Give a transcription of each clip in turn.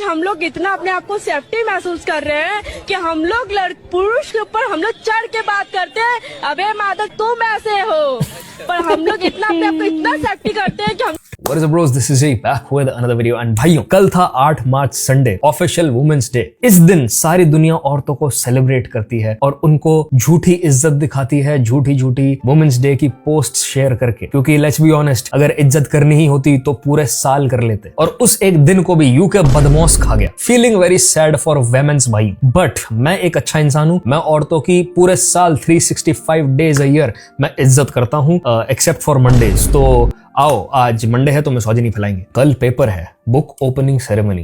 हम लोग इतना अपने आप को सेफ्टी महसूस कर रहे हैं कि हम लोग पुरुष के ऊपर हम लोग चढ़ के बात करते हैं, अबे माधव तुम ऐसे हो, पर हम लोग इतना अपने आप को इतना सेफ्टी करते हैं कि हम What is up bros, this is Jay back with another video and भाइयों कल था 8 मार्च संडे ऑफिशियल वुमेन्स डे। इस दिन सारी दुनिया औरतों को सेलिब्रेट करती है और उनको झूठी इज्जत दिखाती है, झूठी वुमेन्स डे की पोस्ट शेयर करके, क्योंकि लेट्स बी ऑनेस्ट अगर इज्जत करनी ही होती तो पूरे साल कर लेते, और उस एक दिन को भी यूके बदमौस खा गया। Feeling very sad for women's भाई, बट मैं एक अच्छा इंसान हूँ, मैं औरतों की पूरे साल 365 डेज अ ईयर मैं इज्जत करता हूँ एक्सेप्ट फॉर मंडेज। तो आओ आज मंडे है तो मिसोजिनी फैलाएंगे। कल पेपर है, बुक ओपनिंग सेरेमनी।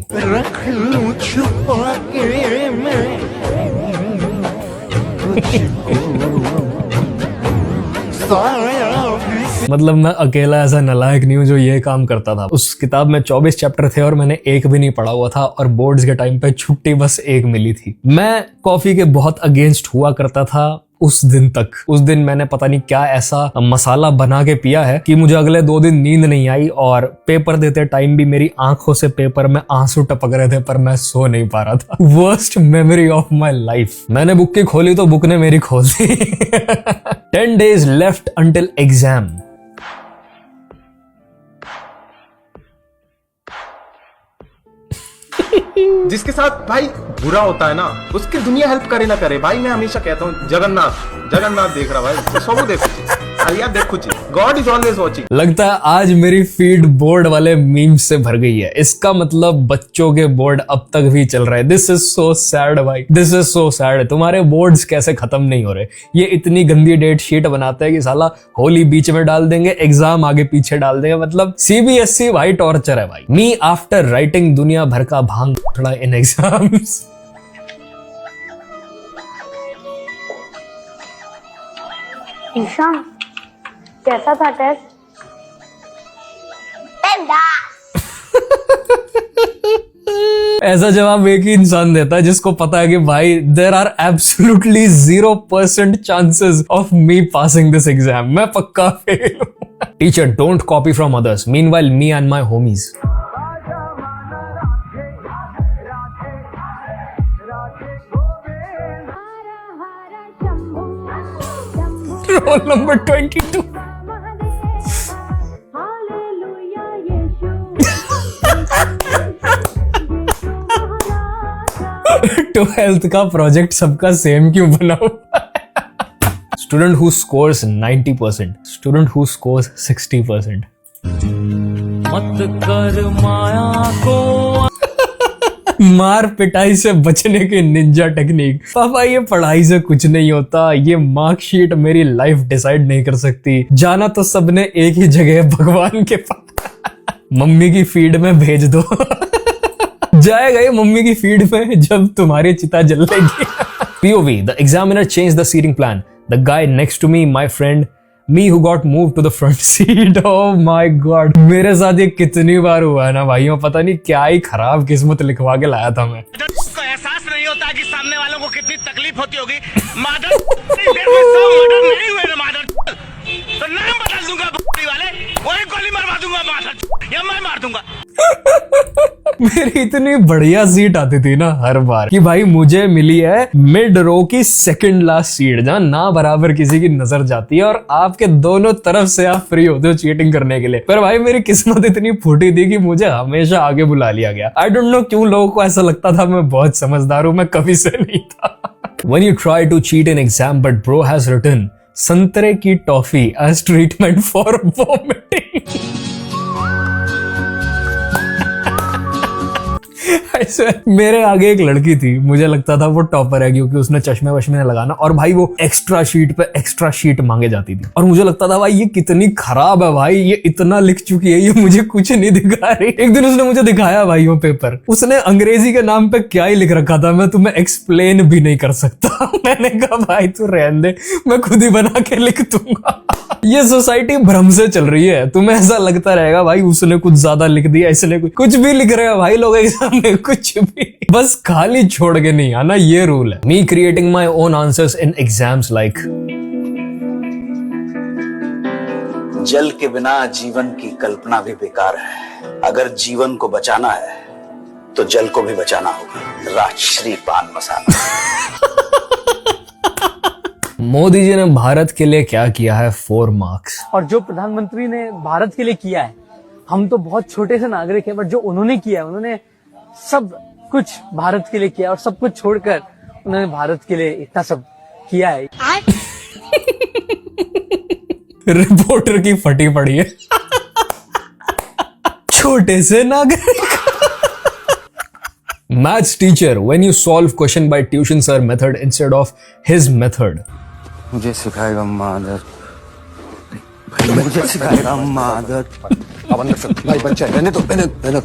मतलब मैं अकेला ऐसा नालायक नहीं हूँ जो ये काम करता था। उस किताब में 24 चैप्टर थे और मैंने एक भी नहीं पढ़ा हुआ था, और बोर्ड्स के टाइम पे छुट्टी बस एक मिली थी। मैं कॉफी के बहुत अगेंस्ट हुआ करता था उस दिन तक। उस दिन मैंने पता नहीं क्या ऐसा मसाला बना के पिया है कि मुझे अगले 2 दिन नींद नहीं आई, और पेपर देते टाइम भी मेरी आंखों से पेपर में आंसू टपक रहे थे, पर मैं सो नहीं पा रहा था। Worst memory of my life. मैंने बुक की खोली तो बुक ने मेरी खोल दी। 10 days लेफ्ट अंटिल एग्जाम। जिसके साथ भाई बुरा होता है ना, उसकी दुनिया हेल्प करे ना करे भाई। मैं हमेशा कहता हूँ जगन्नाथ देख रहा भाई, सब देखो आलिया देखो जी, गॉड इज ऑलवेज वॉचिंग। लगता है आज मेरी फीड बोर्ड वाले मीम्स से भर गई है। इसका मतलब बच्चों के बोर्ड अब तक भी चल रहा है। दिस इज सो सैड भाई, दिस इज सो सैड। तुम्हारे बोर्ड्स कैसे खत्म नहीं हो रहे? ये इतनी गंदी डेट शीट बनाते हैं कि साला होली बीच में डाल देंगे, एग्जाम आगे पीछे डाल देंगे। मतलब सीबीएसई भाई टॉर्चर है भाई। मी आफ्टर राइटिंग दुनिया भर का भांग इन एग्जाम्स। ईशा कैसा था टेस्ट? ऐसा जवाब एक ही इंसान देता है जिसको पता है कि भाई there are absolutely 0% chances of me passing this exam. मैं पक्का फेल हूं। Teacher don't copy from others, meanwhile me and my homies. Roll number 22। Twelfth का प्रोजेक्ट सबका सेम क्यों बना हुआ है? Student who scores 90%, student who scores 60%। मत कर माया को। मार पिटाई से बचने की निंजा टेक्निक। पापा ये पढ़ाई से कुछ नहीं होता, ये मार्कशीट मेरी लाइफ डिसाइड नहीं कर सकती। जाना तो सबने एक ही जगह, भगवान के पास। मम्मी की फीड में भेज दो। जाएगा ये मम्मी की फीड में जब तुम्हारी चिता जलेगी। POV, the examiner changed the seating plan. The guy next to me, my friend, me who got moved to the front seat. Oh my God, मेरे साथ ये कितनी बार हुआ है ना भाइयों, पता नहीं क्या ही खराब किस्मत लिखवा के लाया था मैं। को एहसास नहीं होता कि सामने वालों को कितनी तकलीफ होती होगी। मादर नहीं हुए ना मादर, तो नाम बदल दूंगा वाले, वही गोली मरवा दूंगा मादर, या मैं मार दूंगा। मेरी इतनी बढ़िया सीट आती थी ना हर बार कि भाई मुझे मिली है मिड रो की सेकंड लास्ट सीट, जहां ना बराबर किसी की नजर जाती है और आपके दोनों तरफ से आप फ्री होते हो चीटिंग करने के लिए। पर भाई मेरी किस्मत इतनी फूटी थी कि मुझे हमेशा आगे बुला लिया गया। आई डोंट नो क्यों लोगों को ऐसा लगता था मैं बहुत समझदार हूं, मैं कभी से नहीं था। When you try to cheat in exam but bro has written संतरे की toffee as treatment for vomiting। मेरे आगे एक लड़की थी, मुझे लगता था वो टॉपर है क्योंकि उसने चश्मे वश्मे लगाना, और भाई वो एक्स्ट्रा शीट पे एक्स्ट्रा शीट मांगे जाती थी, और मुझे लगता था भाई ये कितनी खराब है भाई, ये इतना लिख चुकी है, ये मुझे कुछ नहीं दिखा रही। एक दिन उसने मुझे दिखाया भाई वो पेपर, उसने अंग्रेजी के नाम पे क्या ही लिख रखा था, मैं तुम्हें एक्सप्लेन भी नहीं कर सकता। मैंने कहा भाई तू रहने दे, मैं खुद ही बना के लिख दूंगा। ये सोसाइटी भ्रम से चल रही है, तुम्हें ऐसा लगता रहेगा भाई उसने कुछ ज्यादा लिख दिया, इसने कुछ भी लिख रहे हो भाई लोग एग्जाम में, कुछ भी, बस खाली छोड़ के नहीं आना, ये रूल है। Me creating my own answers in exams like जल के बिना जीवन की कल्पना भी बेकार है। अगर जीवन को बचाना है तो जल को भी बचाना होगा। राजश्री पान मसाला। मोदी जी ने भारत के लिए क्या किया है? 4 मार्क्स। और जो प्रधानमंत्री ने भारत के लिए किया है, हम तो बहुत छोटे से नागरिक हैं, बट जो उन्होंने किया है, उन्होंने सब कुछ भारत के लिए किया और सब कुछ छोड़कर उन्होंने भारत के लिए इतना सब किया है। रिपोर्टर की फटी पड़ी है। छोटे से नागरिक। Maths teacher, when you solve question by tuition sir method instead of his method. मुझे सिखाएगा मादर, मुझे सिखाएगा मादर। अब अंदर से भाई बच्चा है, रहने दो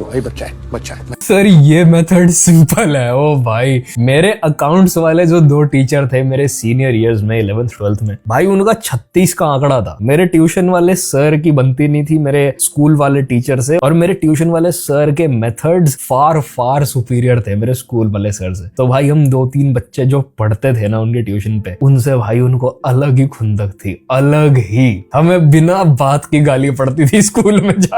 भाई, बच्चा है। सर ये मेथड सिंपल है। ओ भाई, मेरे अकाउंट्स वाले जो 2 टीचर थे मेरे सीनियर ईयर्स में 11th 12th में, भाई उनका 36 का आंकड़ा था। मेरे ट्यूशन वाले सर की बनती नहीं थी मेरे स्कूल वाले टीचर से, और मेरे ट्यूशन वाले सर के मेथड्स फार सुपीरियर थे मेरे स्कूल वाले सर से। तो भाई हम 2-3 बच्चे जो पढ़ते थे ना उनके ट्यूशन पे, उनसे भाई उनको अलग ही खुंदक थी, अलग ही। हमें बिना बात की गाली पड़ती थी स्कूल में जाके।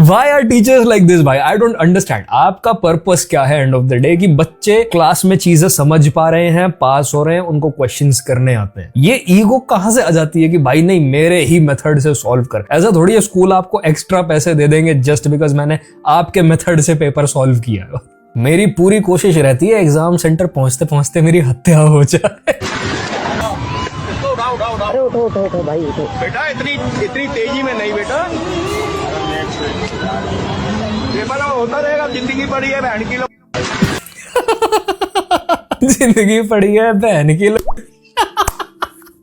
Why are teachers like this भाई? I don't understand. आपका पर्पस क्या है एंड ऑफ द डे? कि बच्चे क्लास में चीजें समझ पा रहे हैं, पास हो रहे हैं, उनको क्वेश्चंस करने आते हैं। ये ईगो कहां से आ जाती है कि भाई नहीं मेरे ही मेथड से सॉल्व कर? ऐसा थोड़ी है स्कूल आपको एक्स्ट्रा पैसे दे देंगे जस्ट बिकॉज मैंने आपके मेथड से पेपर सॉल्व किया है। मेरी पूरी कोशिश रहती है एग्जाम सेंटर पहुंचते पहुंचते मेरी हत्या हो जाए। उठो भाई उठो। बेटा इतनी तेजी में नहीं बेटा, पेपर होता रहेगा। जिंदगी पड़ी है बहन की जिंदगी पड़ी है बहन की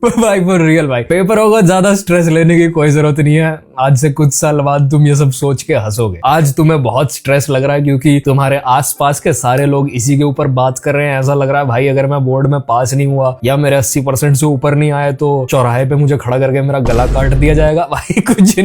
भाई फॉर रियल भाई, पेपर होगा, ज्यादा स्ट्रेस लेने की कोई जरूरत नहीं है। आज से कुछ साल बाद तुम ये सब सोच के हंसोगे। आज तुम्हें बहुत स्ट्रेस लग रहा है क्योंकि तुम्हारे आसपास के सारे लोग इसी के ऊपर बात कर रहे हैं। ऐसा लग रहा है भाई अगर मैं बोर्ड में पास नहीं हुआ या मेरे 80% से ऊपर नहीं आए तो चौराहे पे मुझे खड़ा करके मेरा गला काट दिया जाएगा। भाई कुछ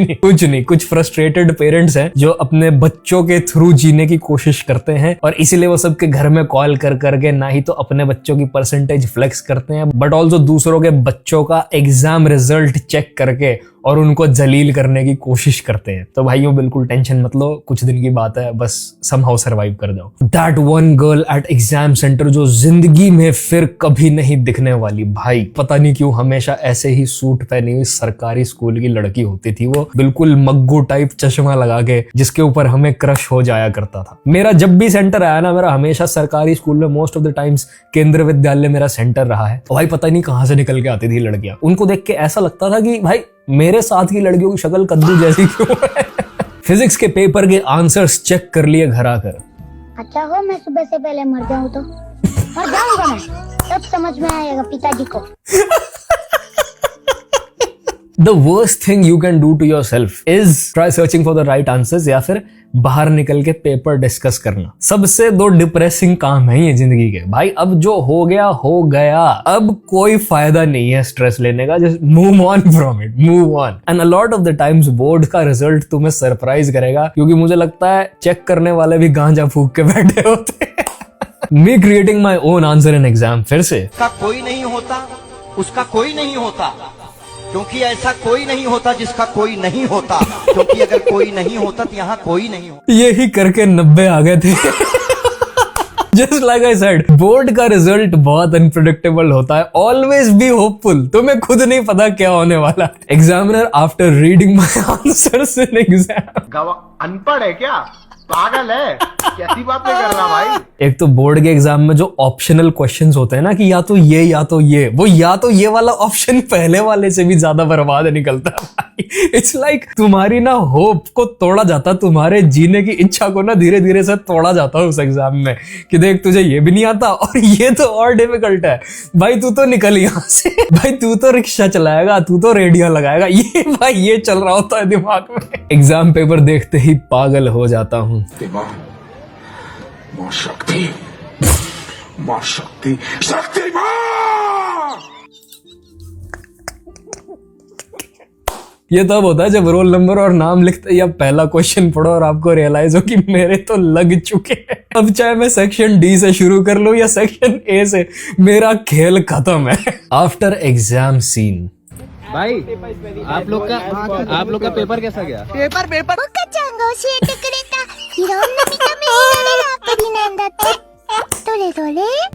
नहीं। कुछ फ्रस्ट्रेटेड पेरेंट्स हैं जो अपने बच्चों के थ्रू जीने की कोशिश करते हैं, और इसीलिए वो सबके घर में कॉल कर करके ना ही तो अपने बच्चों की परसेंटेज फ्लेक्स करते हैं, बट ऑल्सो दूसरों के बच्चों का एग्जाम रिजल्ट चेक करके और उनको जलील करने की कोशिश करते हैं। तो भाइयों बिल्कुल टेंशन मत लो, कुछ दिन की बात है, बस समहाउ सरवाइव कर जाओ। That one girl at exam centre जो जिंदगी में फिर कभी नहीं दिखने वाली। भाई पता नहीं क्यों हमेशा ऐसे ही सूट पहनी हुई सरकारी स्कूल की लड़की होती थी, वो बिल्कुल मग्गू टाइप चश्मा लगा के, जिसके ऊपर हमें क्रश हो जाया करता था। मेरा जब भी सेंटर आया ना, मेरा हमेशा सरकारी स्कूल में मोस्ट ऑफ द टाइम्स केंद्रीय विद्यालय मेरा सेंटर रहा है। तो भाई पता नहीं कहां से निकल के आती थी लड़कियां, उनको देख के ऐसा लगता था कि भाई मेरे साथ की लड़कियों की शक्ल कद्दू जैसी क्यों है। फिजिक्स के पेपर के आंसर्स चेक कर लिए घर आकर। अच्छा हो मैं सुबह से पहले मर जाऊं तो मर जाऊंगा मैं, तब समझ में आएगा पिताजी को। The worst thing you can do to yourself is try searching for the right answers या फिर बाहर निकल के पेपर डिस्कस करना। सबसे 2 डिप्रेसिंग काम है ये जिंदगी के। भाई अब जो हो गया हो गया, अब कोई फायदा नहीं है स्ट्रेस लेने का। Just move on from it, move on. And a lot of the times board का रिजल्ट तुम्हें सरप्राइज करेगा, क्योंकि मुझे लगता है चेक करने वाले भी गांजा फूक के बैठे होते हैं। Me creating my own answer in exam फिर से। उसका कोई नहीं होता, उसका कोई नहीं होता, क्योंकि ऐसा कोई नहीं होता जिसका कोई नहीं होता, क्योंकि अगर कोई नहीं होता तो यहाँ कोई नहीं होता। यही करके 90 आ गए थे। Just like I said, board का रिजल्ट बहुत अनप्रेडिक्टेबल होता है। ऑलवेज बी होपफुल, तुम्हें खुद नहीं पता क्या होने वाला। Examiner after reading my answers in exam, अनपढ़ है क्या? पागल है? कैसी बातें कर रहा भाई? एक तो बोर्ड के एग्जाम में जो ऑप्शनल क्वेश्चंस होते हैं ना कि या तो ये या तो ये, वो या तो ये वाला ऑप्शन पहले वाले से भी ज्यादा बर्बाद निकलता है भाई। इट्स लाइक तुम्हारी ना होप को तोड़ा जाता, तुम्हारे जीने की इच्छा को ना धीरे धीरे से तोड़ा जाता उस एग्जाम में, कि देख तुझे ये भी नहीं आता और ये तो और डिफिकल्ट है भाई, तू तो निकल यहाँ से, भाई तू तो रिक्शा चलाएगा, तू तो रेडियो लगाएगा। ये भाई ये चल रहा होता है दिमाग में। एग्जाम पेपर देखते ही पागल हो जाता हूँ। मां शक्ति, मां शक्ति, शक्ति मां। ये तब होता है जब रोल नंबर और नाम लिखते ही आप पहला क्वेश्चन पढ़ो और आपको रियलाइज हो कि मेरे तो लग चुके हैं। अब चाहे मैं सेक्शन डी से शुरू कर लूं या सेक्शन ए से, मेरा खेल खत्म है। After exam scene. भाई आप लोग का पेपर कैसा गया? पेपर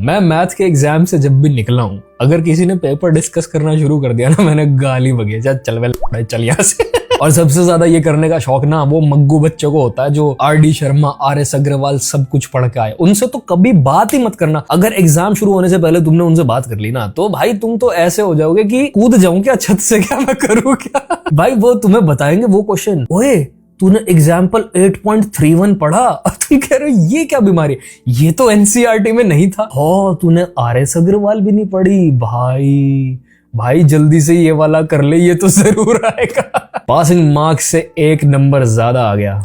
मैं मैथ के एग्जाम से जब भी निकला हूँ, अगर किसी ने पेपर डिस्कस करना शुरू कर दिया ना, मैंने गाली बगी, चल यहाँ से। और सबसे ज्यादा ये करने का शौक ना वो मग्गू बच्चों को होता है जो RD शर्मा, RS अग्रवाल सब कुछ पढ़ के आए। उनसे तो कभी बात ही मत करना। अगर एग्जाम शुरू होने से पहले तुमने उनसे बात कर ली ना, तो भाई तुम तो ऐसे हो जाओगे कि कूद जाऊं क्या छत से, क्या मैं करूँ क्या। भाई वो तुम्हें बताएंगे वो क्वेश्चन, ओए तूने एग्जाम्पल 8.31 पढ़ा, तुम कह रहे हो ये क्या बीमारी, ये तो NCERT में नहीं था। हो तूने RS अग्रवाल भी नहीं पढ़ी, भाई जल्दी से ये वाला कर ले, ये तो जरूर आएगा। पासिंग मार्क्स से 1 नंबर ज्यादा आ गया।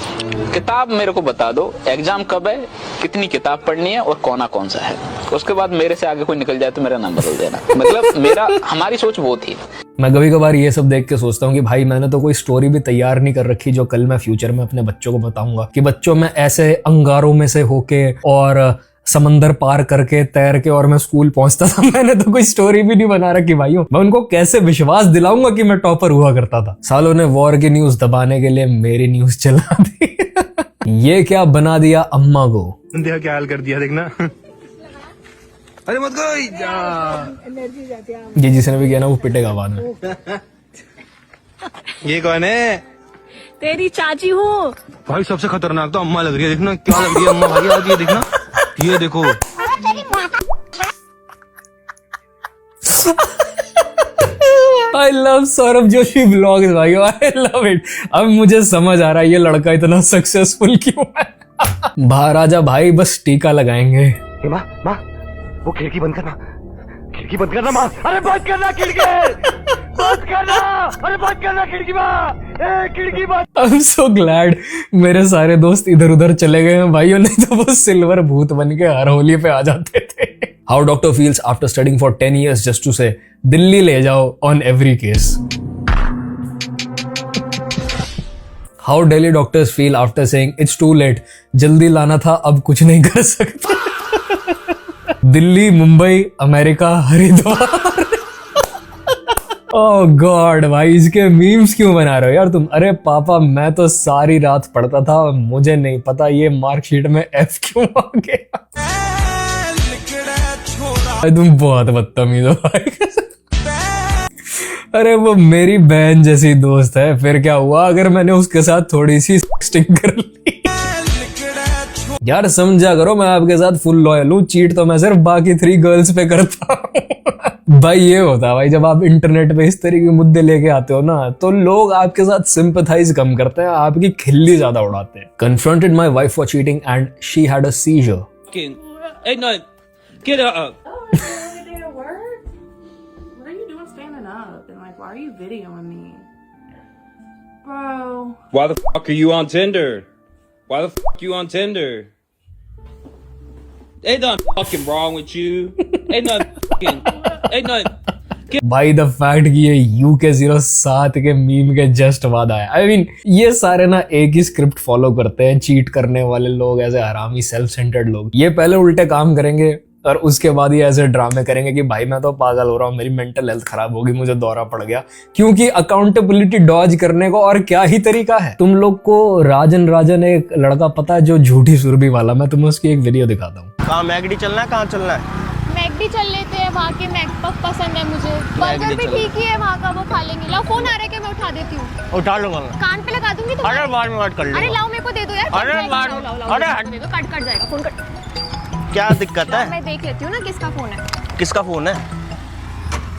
किताब मेरे को बता दो, एग्जाम कब है, कितनी किताब पढ़नी है और कौन सा है। उसके बाद मेरे से आगे कोई निकल जाए तो मेरा नाम बदल देना। मतलब हमारी सोच वो थी। मैं कभी कभार ये सब देख के सोचता हूँ कि भाई मैंने तो कोई स्टोरी भी तैयार नहीं कर रखी जो कल मैं फ्यूचर में अपने बच्चों को बताऊंगा कि बच्चों में ऐसे अंगारों में से होके और समंदर पार करके तैर के और मैं स्कूल पहुंचता था। मैंने तो कोई स्टोरी भी नहीं बना रखी भाइयों। मैं उनको कैसे विश्वास दिलाऊंगा कि मैं टॉपर हुआ करता था। सालों ने वॉर की न्यूज दबाने के लिए मेरी न्यूज चला दी। ये क्या बना दिया अम्मा को, देखा क्या हाल कर दिया, देखना। अरे मत करो, ये जिसने भी किया ना वो पिटेगा बाद में। ये कौन है? तेरी चाची हूँ। भाई सबसे खतरनाक तो अम्मा लग रही है, देखना क्या लग रही है अम्मा भाई। आज ये देखना, ये देखो। I love Saurabh Joshi blogs भाई, I love it। अब मुझे समझ आ रहा है ये लड़का इतना सक्सेसफुल क्यों है। महाराजा भाई बस टीका लगाएंगे। माँ माँ वो खिड़की बंद करना, खिड़की बंद करना माँ। अरे बंद करना खिड़की, बंद करना, अरे बंद करना खिड़की माँ, खिड़की बंद। I'm so glad मेरे सारे दोस्त इधर उधर चले गए हैं भाइयों, नहीं तो वो सिल्वर भूत बन के हर होली पे आ जाते थे। How doctor feels after studying for 10 years just to say Delhi ले जाओ on every case. How Delhi doctors feel after saying it's too late, जल्दी लाना था अब कुछ नहीं कर सकते। दिल्ली, मुंबई, अमेरिका, हरिद्वार। ओह गॉड भाई इसके मीम्स क्यों बना रहे हो यार तुम। अरे पापा मैं तो सारी रात पढ़ता था, मुझे नहीं पता ये मार्कशीट में F क्यों आ गया। तुम बहुत बदतमीज हो भाई। अरे वो मेरी बहन जैसी दोस्त है, फिर क्या हुआ अगर मैंने उसके साथ थोड़ी सी स्टिंग कर ली। यार समझा करो मैं आपके साथ फुल लॉयल हूँ, चीट तो मैं सिर्फ बाकी 3 गर्ल्स पे करता हूँ। भाई ये होता है भाई जब आप इंटरनेट पे इस तरीके के मुद्दे लेके आते हो ना, तो लोग आपके साथ सिंपैथाइज कम करते हैं, आपकी खिल्ली ज्यादा उड़ाते हैं। Confronted my wife for cheating and she had a seizure. Hey, no, get up. What are you doing standing up? And like, why are you videoing me? Bro. Why the fuck are you on Tinder? Why the fuck you on Tinder? Ain't nothing fucking wrong with you. Ain't nothing. भाई the fact कि ये UK07 के meme के just बाद आया। I mean, ये सारे ना एक ही स्क्रिप्ट फॉलो करते हैं, चीट करने वाले लोग, ऐसे हरामी सेल्फ सेंटर्ड लोग। ये पहले उल्टे काम करेंगे और उसके बाद ये ऐसे ड्रामे करेंगे कि भाई मैं तो पागल हो रहा हूँ, मेरी मेंटल हेल्थ खराब होगी, मुझे दौरा पड़ गया। क्योंकि अकाउंटेबिलिटी डॉज करने को और क्या ही तरीका है। तुम लोग को राजन एक लड़का पता है जो झूठी सुरभि वाला, मैं तुम्हें उसकी एक वीडियो दिखाता हूँ। कहाँ मैगडी चलना है, कहाँ चलना है? मैगडी चल लेते हैं, वहाँ के मैकपफ पसंद है मुझे। बर्गर भी ठीक ही है वहाँ का, वो खा लेंगे। लाओ फोन आ रहा है कि मैं उठा देती हूँ। उठा लूंगा कान पे लगा दूंगी तो। अरे बाद में बात कर लूंगा। अरे लाओ मेरे को दे दो यार। अरे दे दो, कट जाएगा फोन कट। क्या दिक्कत है? मैं देख लेती हूँ ना किसका फोन है। किसका फोन है?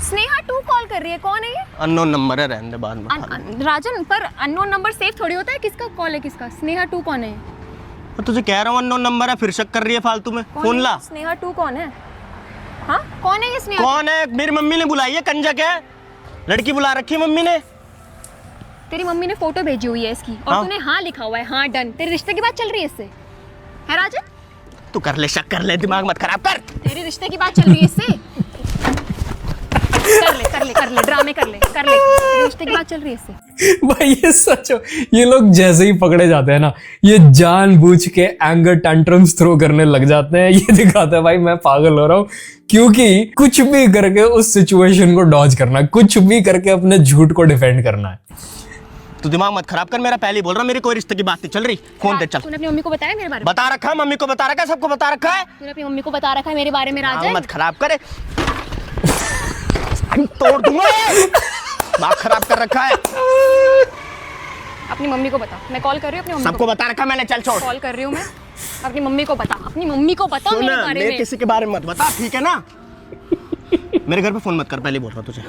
स्नेहा 2 कॉल कर रही है, कौन है ये? अननोन नंबर है, रहने दे बाद में। राजन पर अननोन नंबर सेव थोड़ी होता है, किसका कॉल है किसका? स्नेहा 2 कौन है? तुझे कह रहा हूँ अननोन नंबर है, फिर शक कर रही है फालतू में। फोन ला। स्नेहा 2 कौन है? हाँ कौन है ये स्नेहा? कौन है? मेरी मम्मी ने बुलाई है, कंजक है, लड़की बुला रखी है मम्मी ने। तेरी मम्मी ने फोटो भेजी हुई है इसकी और तूने हाँ लिखा हुआ है, हाँ डन। तेरे रिश्ते की बात चल रही है इससे, है राजन? तू कर ले, शक कर ले, दिमाग मत खराब कर। तेरे रिश्ते की बात चल रही है इससे। कर ले ड्रामे कर ले। तेरे रिश्ते की बात चल रही है इससे। भाई ये सच हो, ये लोग जैसे ही पकड़े जाते हैं ना, ये जानबूझ के एंगर टैंट्रम्स थ्रो करने लग जाते हैं। ये दिखाता है भाई मैं पागल हो रहा हूँ, क्योंकि कुछ भी करके उस सिचुएशन को डॉज करना है, कुछ भी करके अपने झूठ को डिफेंड करना है। तू दिमाग मत खराब कर मेरा, पहले ही बोल रहा हूं, मेरी कोई रिश्ते की बात नहीं चल रही। फोन दे चल। तूने अपनी मम्मी को बताया मेरे बारे में? बता रखा है, मम्मी को बता रखा है, सबको बता रखा है। तूने अपनी मम्मी को बता रखा है मेरे बारे में राजा? मत खराब करे, तोड़ दूंगा। दिमाग खराब कर रखा है। अपनी मम्मी को बता, मैं कॉल कर रही हूँ अपनी मम्मी सबको बता रखा मैंने, चल छोड़। कॉल कर रही हूँ मैं, अपनी मम्मी को बता, अपनी मम्मी को बता मेरे बारे में। किसी के बारे में मत बता, ठीक है ना? मेरे घर पे फोन मत कर, पहले बोल रहा तुझे।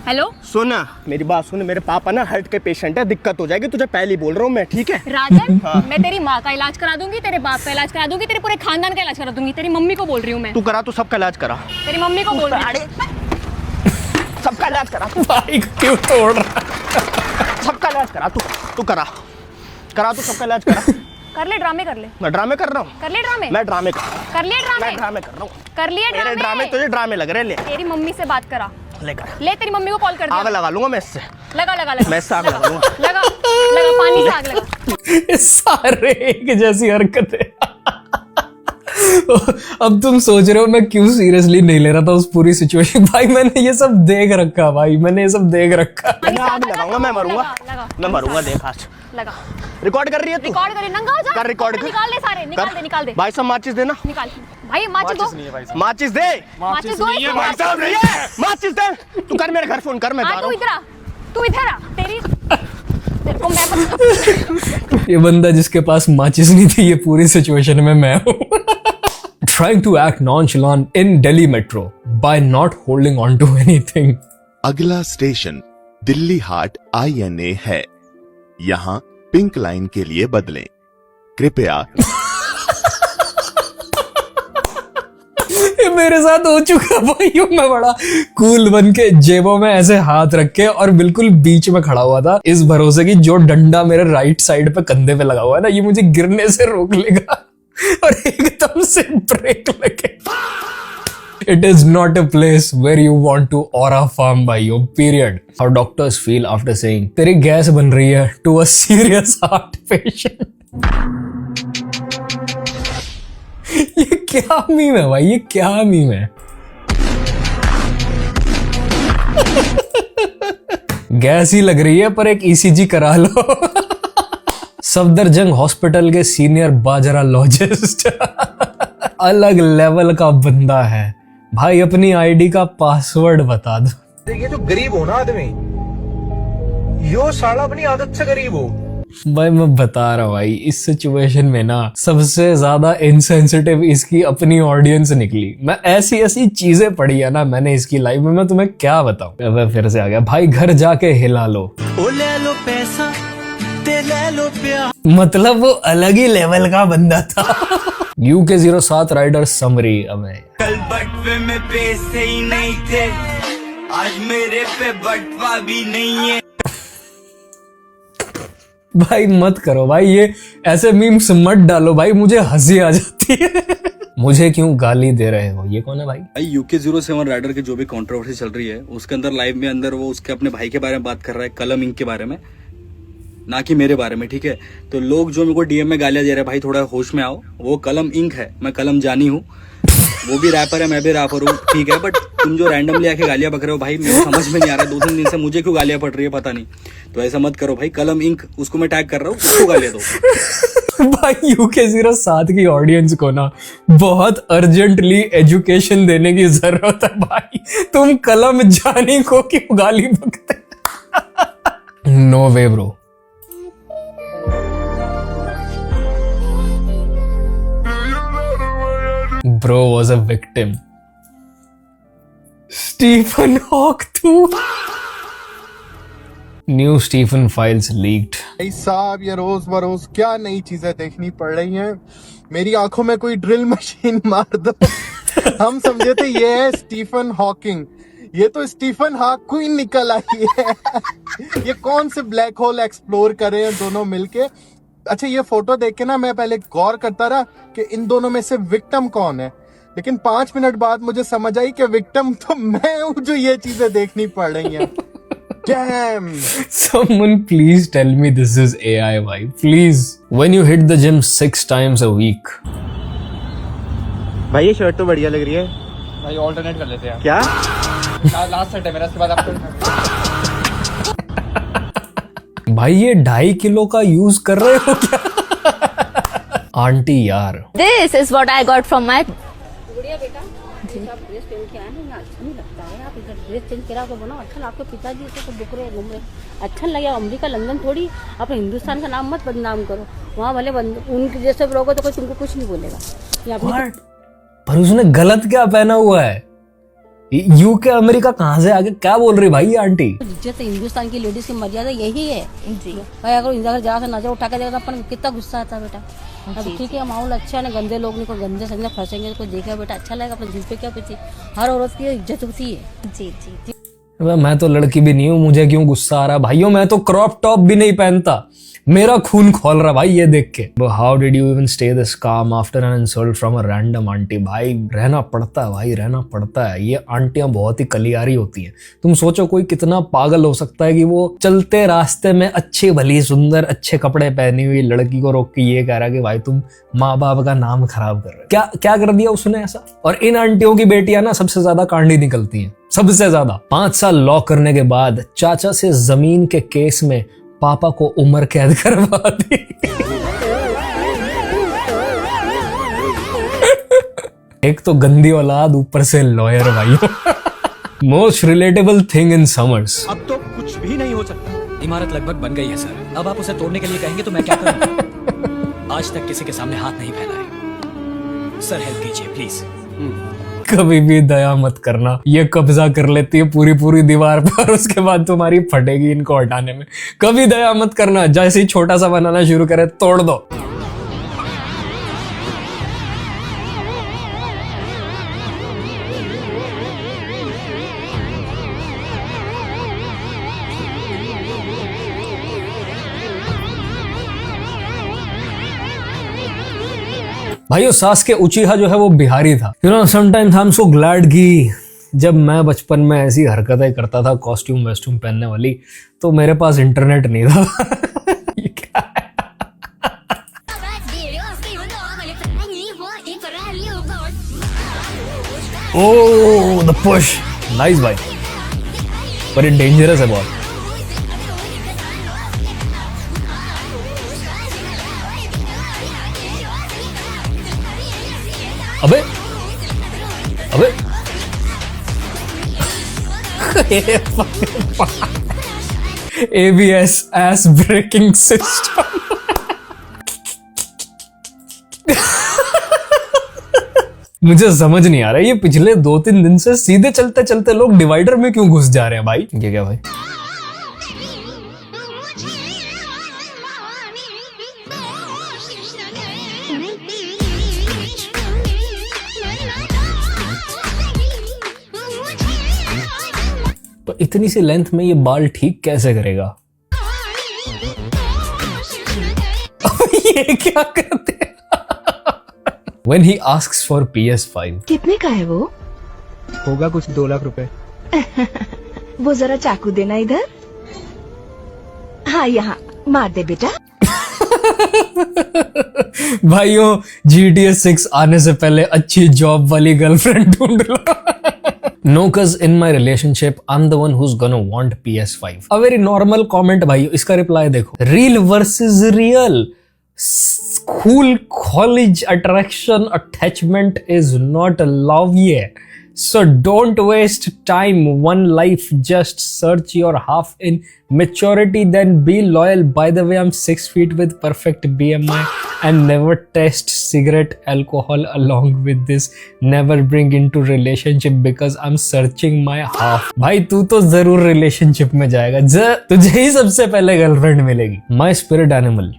हेलो, सुन मेरी बात सुन, मेरे पापा ना हार्ट के पेशेंट है, दिक्कत हो जाएगी, तुझे पहले ही बोल रहा हूँ मैं, ठीक है? राजन, मैं तेरी माँ का इलाज करा दूंगी, तेरे बाप का इलाज करा दूंगी, तेरे पूरे खानदान का इलाज करा दूंगी। तेरी मम्मी को बोल रही हूँ मैं। तू करा, तू सबका इलाज करा। तेरी मम्मी को बोल रही हूँ, सबका इलाज करा। भाई क्यों तोड़ रहा? सबका इलाज करा, तू करा तू सबका इलाज करा। कर ले ड्रामे, कर ले। मैं ड्रामे कर रहा हूँ? कर ले ड्रामे। मैं ड्रामे कर लिए ड्रामे। मैं ड्रामे कर रहा हूँ। कर लिए मेरे ड्रामे तुझे ड्रामे लग रहे हैं। ले तेरी मम्मी से बात करा, लेकर ले तेरी मम्मी को कॉल कर दे। आग लगा लूंगा मैं इससे। लगा लगा लगा, मैं इससे आग लगा लूंगा। लगा लगा, पानी से आग लगा। सारे एक जैसी हरकतें। अब तुम सोच रहे हो मैं क्यों सीरियसली नहीं ले रहा था उस पूरी सिचुएशन। भाई मैंने ये सब देख रखा, भाई मैंने ये सब देख रखा। मैं आग लगाऊंगा, मैं मरूंगा, मैं मरूंगा। देख आज लगा, रिकॉर्ड कर रही है तू? रिकॉर्ड कर, नंगा हो जा। कर रिकॉर्ड, निकाल दे सारे, निकाल दे। भाई साहब माचिस देना। निकाल भाई, माचिस दो। माचिस दे। माचिस दो। भाई साहब नहीं है, माचिस दे। तू कर मेरे घर फोन कर, मैं जा रहा तू हूं। इधर आ, तू इधर आ। तेरे को मैं बता। ये बंदा जिसके पास माचिस नहीं थी, ये पूरी सिचुएशन में मैं हूँ। Trying to act nonchalant in Delhi metro by not holding on to anything. अगला स्टेशन दिल्ली हाट INA है, यहाँ पिंक लाइन के लिए बदलें, कृपया। ये मेरे साथ हो चुका भाइयों। मैं बड़ा कूल बन के जेबों में ऐसे हाथ रख के और बिल्कुल बीच में खड़ा हुआ था, इस भरोसे की जो डंडा मेरे राइट साइड पे कंधे पे लगा हुआ है ना, ये मुझे गिरने से रोक लेगा, और एकदम से ब्रेक लगे। It is not a place where you want to aura farm by your period. How doctors feel after saying तेरी गैस बन रही है to a serious heart patient. ये क्या मीम है भाई, ये क्या मीम है? गैस ही लग रही है पर एक ECG करा लो। सफदरजंग हॉस्पिटल के सीनियर बाजरालॉजिस्ट अलग लेवल का बंदा है भाई। अपनी आईडी का पासवर्ड बता दो। ये जो गरीब हो ना आदमी, यो साला अपनी आदत से गरीब हो। भाई मैं बता रहा हूँ भाई, इस सिचुएशन में ना सबसे ज्यादा इनसेंसिटिव इसकी अपनी ऑडियंस निकली। मैं ऐसी ऐसी चीजें पढ़ी है ना मैंने इसकी लाइफ में, मैं तुम्हें क्या बताऊं। अब फिर से आ गया भाई, घर जाके हिला लो, ओ ले लो पैसा ते ले लो प्यार। मतलब वो अलग ही लेवल का बंदा था। UK07 rider summary. अब कल बटवे में पैसे ही नहीं थे, आज मेरे पे बटवा भी नहीं है। भाई मत करो भाई, ये ऐसे मीम्स मत डालो भाई, मुझे हंसी आ जाती है। मुझे क्यों गाली दे रहे हो? ये कौन है भाई? भाई UK07 राइडर की जो भी कंट्रोवर्सी चल रही है उसके अंदर लाइव में अंदर वो उसके अपने भाई के बारे में बात कर रहा है, कलम इंक के बारे में, ना कि मेरे बारे में, ठीक है? तो लोग जो मेरे को DM में गालियां दे रहे हैं, भाई थोड़ा होश में आओ, वो कलम इंक है, मैं कलम जानी हूँ, वो भी रैपर है, मैं भी रैपर हूँ, ठीक है? बट तुम जो रैंडमली आके गालियां बक रहे हो भाई, मेरे समझ में नहीं आ रहा है, 2-3 दिन से मुझे क्यों गालियां पड़ रही है पता नहीं। तो ऐसा मत करो भाई, कलम इंक उसको मैं टैग कर रहा हूँ, उसको गालियां दो। भाई UK07 की ऑडियंस को ना बहुत अर्जेंटली एजुकेशन देने की जरूरत है भाई। तुम कलम जानी को क्यों गाली बकते? No way bro. Bro was a victim. Stephen Hawking. New Stephen files leaked. भाई साहब ये रोज बरोज क्या नई चीजें देखनी पड़ रही हैं। मेरी आंखों में कोई ड्रिल मशीन मार दो। हम समझे थे ये है स्टीफन हॉकिंग, ये तो स्टीफन हॉकिंग निकल आई है। ये कौन से ब्लैक होल एक्सप्लोर कर रहे हैं दोनों मिलके। अच्छा ये फोटो देख के ना मैं पहले गौर करता रहा कि इन दोनों में से विक्टिम कौन है, लेकिन 5 मिनट बाद मुझे समझ आई कि विक्टिम तो मैं हूँ जो ये चीजें देखनी पड़ रही हैं। Damn! Someone please tell me this is AI, bhai. Please. When you hit the gym 6 times a week. भाई ये शर्ट तो बढ़िया लग रही है भाई, ऑल्टरनेट कर लेते हैं क्या? लास्ट सेट है मेरा, इसके बाद आपको भाई ये 2.5 किलो का यूज कर रहे हो क्या? आंटी यार, this is what I got from my गुड़िया बेटा आप ड्रेस पहन के आए ना, अच्छा नहीं लगता है। आप इधर ड्रेस चेंज करा के बनाओ, अच्छा आपके पिताजी से तो दुख रहे घूम रहे, अच्छा लगे। अमेरिका लंदन थोड़ी अपने हिंदुस्तान का नाम मत बदनाम करो। वहाँ भले उनके जैसे रहोगे तो कोई तुमको कुछ नहीं बोलेगा। ये अपनी पर उसने गलत क्या पहना हुआ है? यूके अमेरिका कहाँ से आगे क्या बोल रही भाई ये आंटी? इज्जत हिंदुस्तान की लेडीज की मर्यादा यही है जी। भाई अगर जरा सा नजर उठा के देगा तो अपन कितना गुस्सा आता है बेटा। अब ठीक है माहौल अच्छा है, गंदे लोग नहीं, कोई गंदे संदे फंसेंगे तो कोई देखेगा बेटा अच्छा लगेगा। अपने दिल पे क्या पीछे हर औरत की इज्जत होती है जी जी। मैं तो लड़की भी नहीं हूँ, मुझे क्यों गुस्सा आ रहा भाइयों? मैं तो क्रॉप टॉप भी नहीं पहनता, मेरा खून खोल रहा भाई ये देख के। How did you even stay this calm after an insult from a random aunty? भाई रहना पड़ता है भाई, रहना पड़ता है। ये आंटियां बहुत ही कलियारी होती हैं। तुम सोचो कोई कितना पागल हो सकता है कि वो चलते रास्ते में अच्छी भली सुंदर अच्छे कपड़े पहनी हुई लड़की को रोक के ये कह रहा कि भाई तुम माँ बाप का नाम खराब कर रहे हो। क्या कर दिया उसने ऐसा? और इन आंटियों की बेटियां ना सबसे ज्यादा कांडी निकलती हैं, सबसे ज्यादा। 5 साल लॉ करने के बाद चाचा से जमीन के केस में पापा को उम्र कैद करवा दी। एक तो गंदी औलाद, ऊपर से लॉयर भाइयों। Most relatable thing in summers. अब तो कुछ भी नहीं हो सकता। इमारत लगभग बन गई है सर, अब आप उसे तोड़ने के लिए कहेंगे तो मैं क्या करूं? आज तक किसी के सामने हाथ नहीं फैला है सर, हेल्प कीजिए प्लीज। कभी भी दया मत करना, ये कब्जा कर लेती है पूरी दीवार पर, उसके बाद तुम्हारी फटेगी इनको हटाने में। कभी दया मत करना, जैसे ही छोटा सा बनाना शुरू करे तोड़ दो। भाइयों सास के उचीहा जो है वो बिहारी था। You know sometimes I am so glad कि जब मैं बचपन में ऐसी हरकतें करता था कॉस्ट्यूम वेस्ट्यूम पहनने वाली, तो मेरे पास इंटरनेट नहीं था। ये क्या है? ओह द पुश, नाइस भाई, पर ये डेंजरस है बहुत। अबे अबे ABS एस ब्रेकिंग सिस्टम। मुझे समझ नहीं आ रहा है, ये पिछले 2-3 दिन से सीधे चलते चलते लोग डिवाइडर में क्यों घुस जा रहे हैं भाई? ये क्या भाई? तो इतनी सी लेंथ में ये बाल ठीक कैसे करेगा? ये क्या करते हैं? When he asks for PS5, कितने का है वो? होगा कुछ 2 लाख रुपए। वो जरा चाकू देना इधर। हाँ यहाँ मार दे बेटा। भाइयों GTA 6 आने से पहले अच्छी जॉब वाली गर्लफ्रेंड ढूंढ लो। No, cause in my relationship, I'm the one who's gonna want PS5. A very normal comment भाई, इसका रिप्लाई देखो। Real versus real. School college attraction attachment is not love yet. So don't waste time, one life, just search your half in maturity, then be loyal. By the way, I'm 6 feet with perfect BMI and never test cigarette, alcohol along with this. Never bring into relationship because I'm searching my half. भाई तू तो जरूर relationship में जाएगा, तुझे ही सबसे पहले girlfriend मिलेगी। My spirit animal.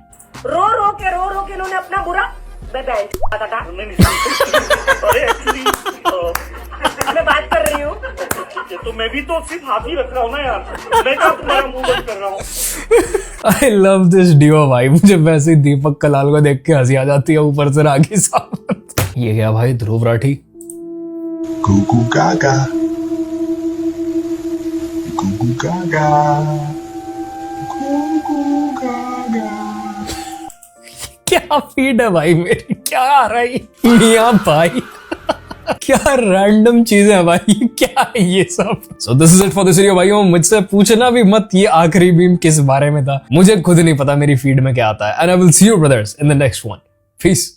रो के इन्होंने अपना बुरा अरे एक्चुअली मैं बात कर रही हूँ, तो मैं भी तो सिर्फ हाथ ही रख रहा हूँ ना यार, मैं क्या तुम्हारा मुंह बंद कर रहा हूँ। I love this duo भाई, मुझे वैसे ही दीपक कलाल को देख के हंसी आ जाती है, ऊपर से रागी सावंत। ये क्या भाई, Dhruv Rathee? Cuckoo gaga, cuckoo gaga, cuckoo gaga। क्या फीड है भाई मेरी, क्या आ रहा है मियां भाई? क्या रैंडम चीजें हैं भाई, क्या है ये सब। So this is it for this video भाइयों। मुझसे पूछना भी मत ये आखिरी मीम किस बारे में था, मुझे खुद नहीं पता मेरी फीड में क्या आता है। And I will see you brothers in the next one. Piece.